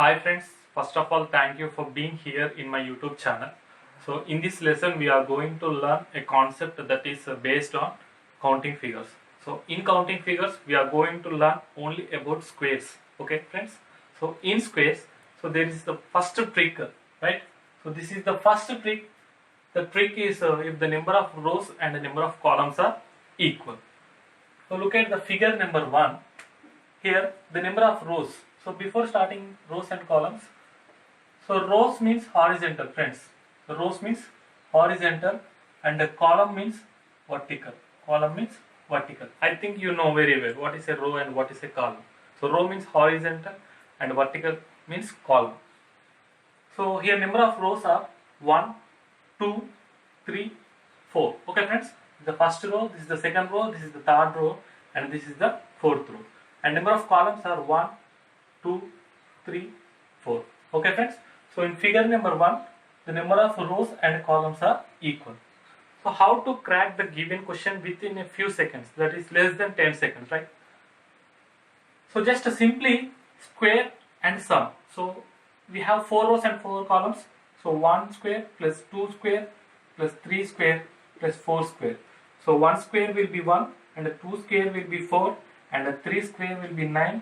Hi friends, first of all thank you for being here in my YouTube channel. So in this lesson we are going to learn a concept that is based on counting figures. So in counting figures we are going to learn only about squares. Okay friends, so in squares, so there is the first trick, right? So this is the first trick. The trick is if the number of rows and the number of columns are equal. So look at the figure number 1. Here the number of rows. So before starting rows and columns, so rows means horizontal, friends. So rows means horizontal and the column means vertical. Column means vertical. I think you know very well what is a row and what is a column. So row means horizontal and vertical means column. So here number of rows are 1, 2, 3, 4. Okay friends, the first row, this is the second row, this is the third row and this is the fourth row. And number of columns are 1, 2, 3, 4. Okay friends, so in figure number 1, the number of rows and columns are equal. So how to crack the given question within a few seconds, that is less than 10 seconds, right? So just simply square and sum. So we have 4 rows and 4 columns. So 1 square plus 2 square plus 3 square plus 4 square. So 1 square will be 1 and a 2 square will be 4 and a 3 square will be 9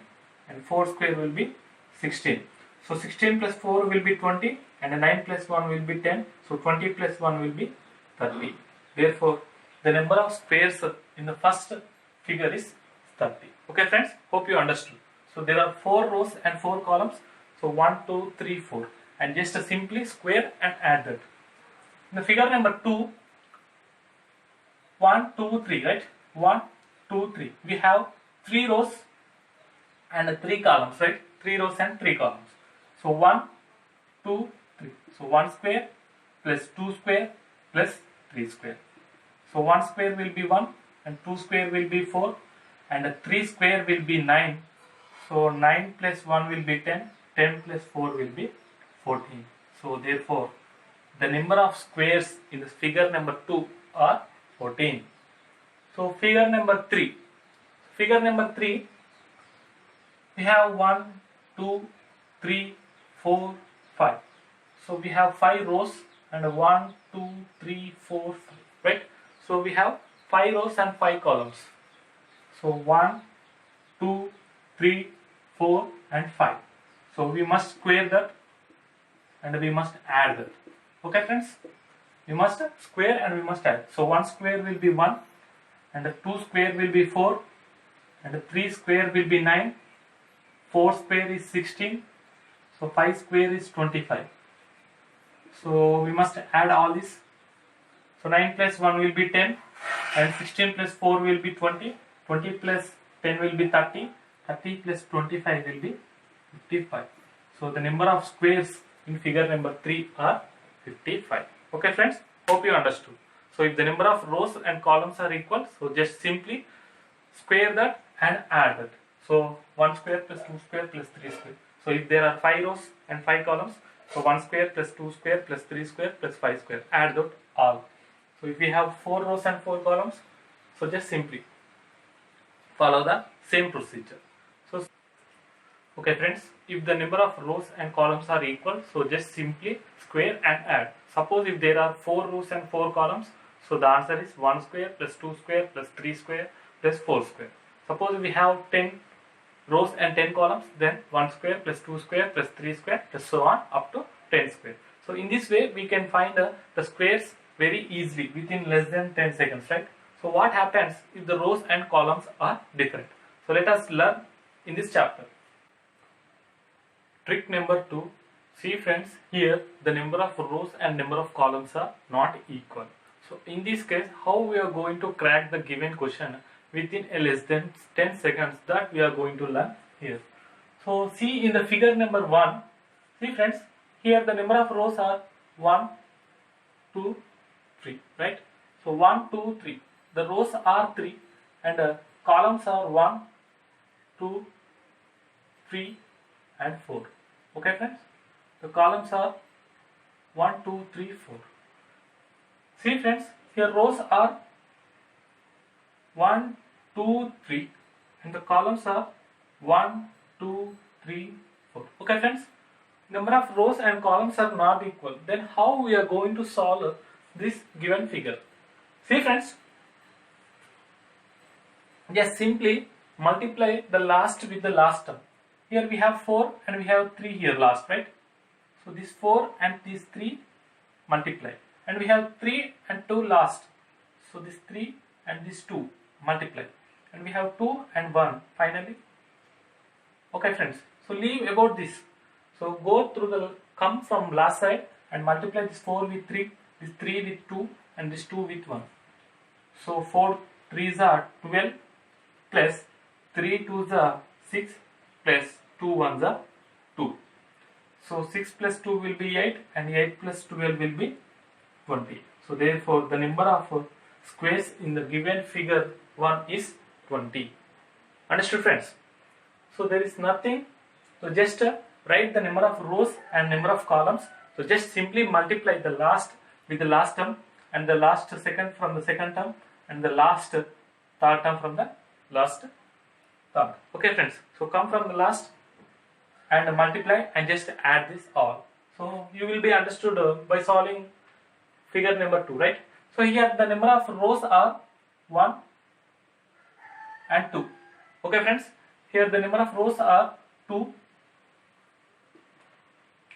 and 4 square will be 16. So 16 plus 4 will be 20 and a 9 plus 1 will be 10. So 20 plus 1 will be 30. Therefore, the number of squares in the first figure is 30. Okay friends, hope you understood. So there are 4 rows and 4 columns. So 1, 2, 3, 4 and just simply square and add that. In the figure number 2, 1, 2, 3, right? 1, 2, 3. We have 3 rows and 3 columns, right? 3 rows and 3 columns. So 1, 2, 3. So 1 square plus 2 square plus 3 square. So 1 square will be 1 and 2 square will be 4 and 3 square will be 9. So 9 plus 1 will be 10. 10 plus 4 will be 14. So therefore, the number of squares in this figure number 2 are 14. So figure number 3. Figure number 3, we have 1, 2, 3, 4, 5. So we have 5 rows and 1, 2, 3, 4, 5, right? So we have 5 rows and 5 columns. So 1, 2, 3, 4 and 5. So we must square that and we must add that. Okay friends? We must square and we must add. So 1 square will be 1 and 2 square will be 4 and 3 square will be 9. 4 square is 16. So 5 square is 25. So we must add all this. So 9 plus 1 will be 10 and 16 plus 4 will be 20. 20 plus 10 will be 30. 30 plus 25 will be 55. So the number of squares in figure number 3 are 55. Okay friends, hope you understood. So if the number of rows and columns are equal, so just simply square that and add that. So 1 square plus 2 square plus 3 square. So if there are 5 rows and 5 columns, so 1 square plus 2 square plus 3 square plus 5 square, add that all. So if we have 4 rows and 4 columns, so just simply follow the same procedure. So okay friends, if the number of rows and columns are equal, so just simply square and add. Suppose if there are 4 rows and 4 columns, so the answer is 1 square plus 2 square plus 3 square plus 4 square. Suppose we have 10 rows and 10 columns, then 1 square plus 2 square plus 3 square plus so on up to 10 square. So in this way we can find the squares very easily within less than 10 seconds, right? So what happens if the rows and columns are different? So let us learn in this chapter. Trick number 2. See friends, here the number of rows and number of columns are not equal. So in this case, how we are going to crack the given question within a less than 10 seconds, that we are going to learn here. So see in the figure number 1, see friends, here the number of rows are 1, 2, 3, right? So 1, 2, 3. The rows are 3 and columns are 1, 2, 3 and 4. Okay friends? The columns are 1, 2, 3, 4. See friends, here rows are 1, 2, 3 and the columns are 1, 2, 3, 4. Okay friends? number of rows and columns are not equal, then how we are going to solve this given figure? See friends, just simply multiply the last with the last term. Here we have 4 and we have 3 here last, right? So this 4 and these 3 multiply, and we have 3 and 2 last. So this 3 and this 2 multiply, and we have 2 and 1 finally. Okay friends, so leave about this. So go through the, come from last side and multiply this 4 with 3, this 3 with 2 and this 2 with 1. So 4 3s are 12 plus 3 2s are 6 plus 2 1s are 2. So 6 plus 2 will be 8 and 8 plus 12 will be 20. So therefore the number of squares in the given figure 1 is 20. Understood friends? So there is nothing. So just write the number of rows and number of columns. So just simply multiply the last with the last term, and the last second from the second term, and the last third term from the last term. Okay friends, so come from the last and multiply and just add this all. So you will be understood by solving figure number 2, right? So here the number of rows are 1 and 2. Okay friends, here the number of rows are 2,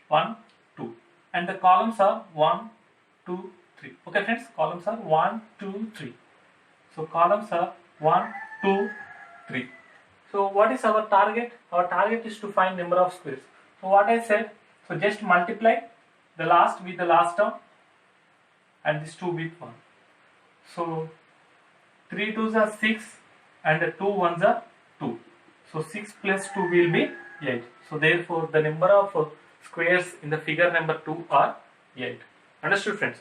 1, 2, and the columns are 1, 2, 3. Okay friends, columns are 1, 2, 3. So columns are 1, 2, 3. So what is our target? Our target is to find number of squares. So what I said, so just multiply the last with the last term and this 2 with 1. So 3 2s are 6 and the 2 1s are 2. So 6 plus 2 will be 8. So therefore the number of squares in the figure number 2 are 8. Understood friends?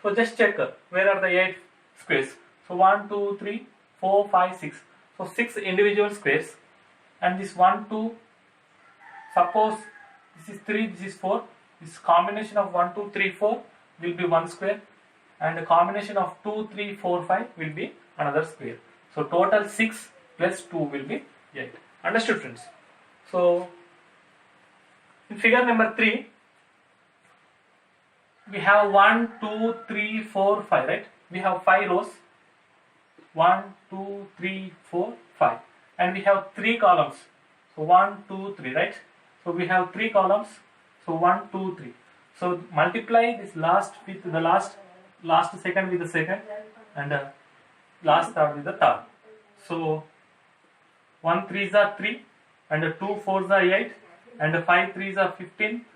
So just check where are the 8 squares. So 1, 2, 3, 4, 5, 6. So 6 individual squares, and this 1, 2, suppose this is 3, this is 4. This combination of 1, 2, 3, 4 will be 1 square, and the combination of 2, 3, 4, 5 will be another square. So total 6 plus 2 will be 8. Understood friends? So in figure number 3, we have 1, 2, 3, 4, 5, right? We have 5 rows. 1, 2, 3, 4, 5. And we have 3 columns. So 1, 2, 3, right? So we have 3 columns. So 1, 2, 3. So multiply this last with the last second with the second, and last third with the third. So 1 3s are 3, and 2 4s are 8, and 5 3s are 15.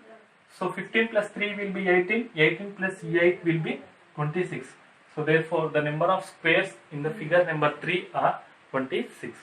So 15 plus 3 will be 18. 18 plus 8 will be 26. So therefore the number of squares in the figure number 3 are 26.